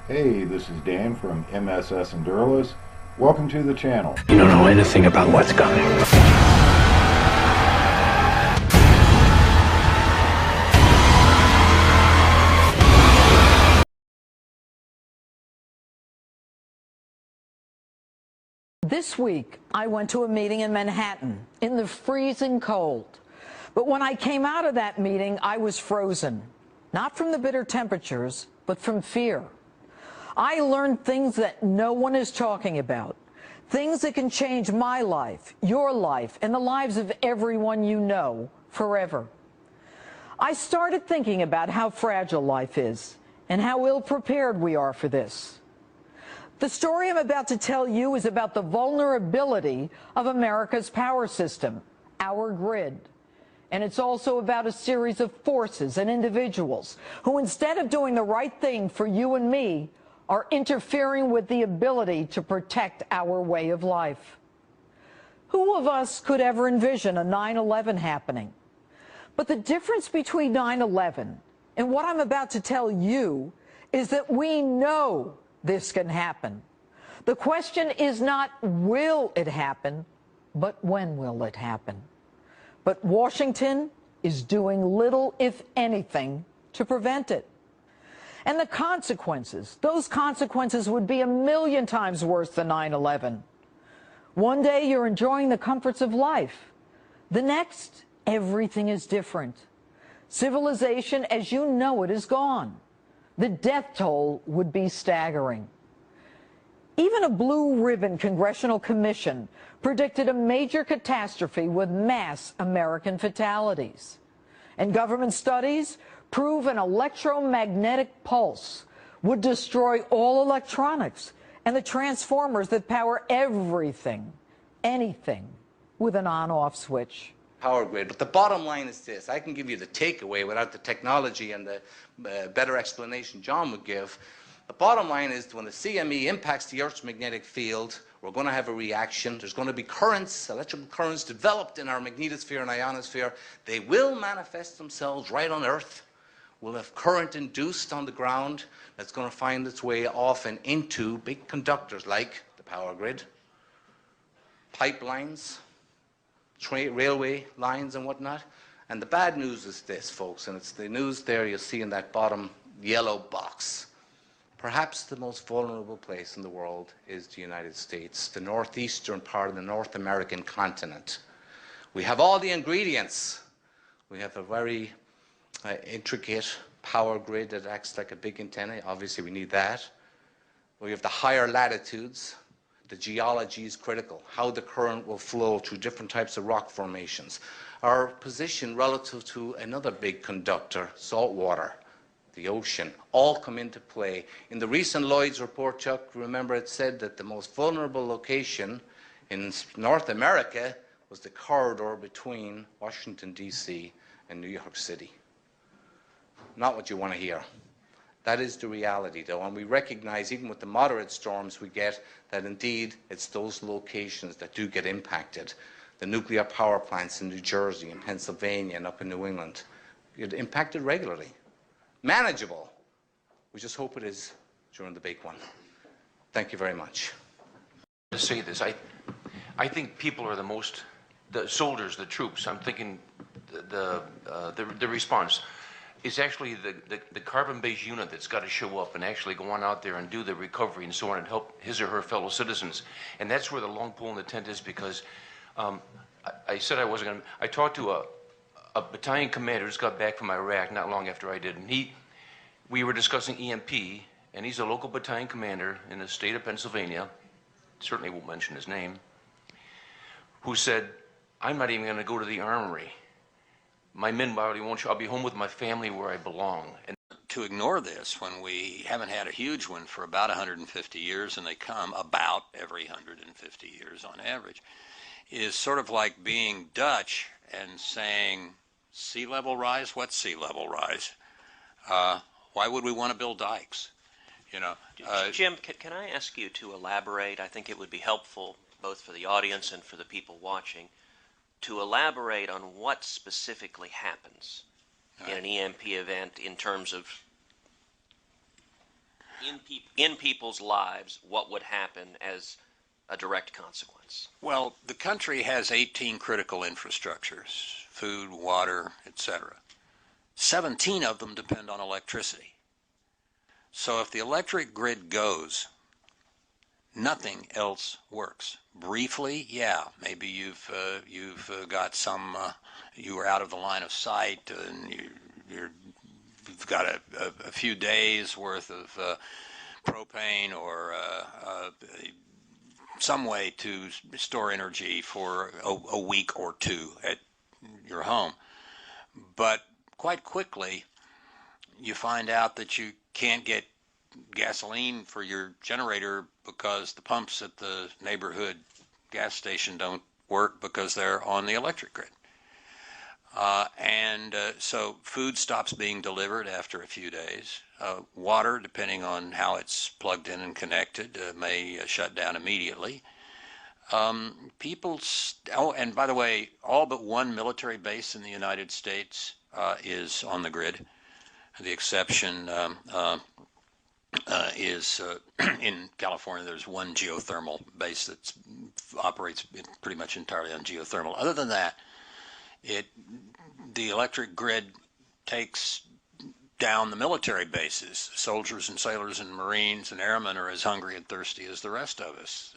Hey, this is Dan from MSS Endureless. Welcome to the channel. You don't know anything about what's coming. This week, I went to a meeting in Manhattan in the freezing cold. But when I came out of that meeting, I was frozen. Not from the bitter temperatures, but from fear. I learned things that no one is talking about. Things that can change my life, your life, and the lives of everyone you know forever. I started thinking about how fragile life is and how ill-prepared we are for this. The story I'm about to tell you is about the vulnerability of America's power system, our grid. And it's also about a series of forces and individuals who, instead of doing the right thing for you and me, are interfering with the ability to protect our way of life. Who of us could ever envision a 9/11 happening? But the difference between 9/11 and what I'm about to tell you is that we know this can happen. The question is not will it happen, but when will it happen? But Washington is doing little, if anything, to prevent it. And the consequences, those consequences would be 1,000,000 times worse than 9/11. One day you're enjoying the comforts of life. The next, everything is different. Civilization as you know it is gone. The death toll would be staggering. Even a blue ribbon congressional commission predicted a major catastrophe with mass American fatalities. And government studies prove an electromagnetic pulse would destroy all electronics and the transformers that power everything, anything, with an on-off switch. Power grid. But the bottom line is this. I can give you the takeaway without the technology and the better explanation John would give. The bottom line is when the CME impacts the Earth's magnetic field, we're going to have a reaction. There's going to be currents, electrical currents developed in our magnetosphere and ionosphere. They will manifest themselves right on Earth. We'll have current induced on the ground that's going to find its way off and into big conductors like the power grid, pipelines, railway lines and whatnot. And the bad news is this, folks, and it's the news there you see in that bottom yellow box. Perhaps the most vulnerable place in the world is the United States, the northeastern part of the North American continent. We have all the ingredients. We have a very intricate power grid that acts like a big antenna. Obviously, we need that. We have the higher latitudes. The geology is critical, how the current will flow through different types of rock formations. Our position relative to another big conductor, salt water, the ocean, all come into play. In the recent Lloyd's report, Chuck, remember it said that the most vulnerable location in North America was the corridor between Washington, D.C. and New York City. Not what you want to hear. That is the reality, though, and we recognize, even with the moderate storms we get, that indeed it's those locations that do get impacted. The nuclear power plants in New Jersey and Pennsylvania and up in New England get impacted regularly. Manageable. We just hope it is during the big one. Thank you very much. To say this, I think people are the soldiers, the troops. I'm thinking the response is actually the carbon-based unit that's got to show up and actually go on out there and do the recovery and so on and help his or her fellow citizens. And that's where the long pole in the tent is, because I said I wasn't going to. I talked to a battalion commander who just got back from Iraq not long after I did, and we were discussing EMP, and he's a local battalion commander in the state of Pennsylvania, certainly won't mention his name, who said, I'm not even going to go to the armory. My men body won't show. I'll be home with my family where I belong. And to ignore this when we haven't had a huge one for about 150 years, and they come about every 150 years on average, is sort of like being Dutch and saying, sea level rise? What's sea level rise? Why would we want to build dikes? You know, Jim, can I ask you to elaborate? I think it would be helpful both for the audience and for the people watching to elaborate on what specifically happens in an EMP event in terms of in people's lives, what would happen as a direct consequence? Well, the country has 18 critical infrastructures, food, water, etc. 17 of them depend on electricity. So if the electric grid goes, nothing else works. Briefly, yeah, maybe you've got some, you were out of the line of sight, and you've got a few days worth of propane or some way to store energy for a week or two at your home. But quite quickly, you find out that you can't get gasoline for your generator because the pumps at the neighborhood gas station don't work because they're on the electric grid. So food stops being delivered after a few days. Water, depending on how it's plugged in and connected, may shut down immediately. And by the way, all but one military base in the United States is on the grid. The exception is in California. There's one geothermal base that operates pretty much entirely on geothermal. Other than that, the electric grid takes down the military bases. Soldiers and sailors and Marines and airmen are as hungry and thirsty as the rest of us.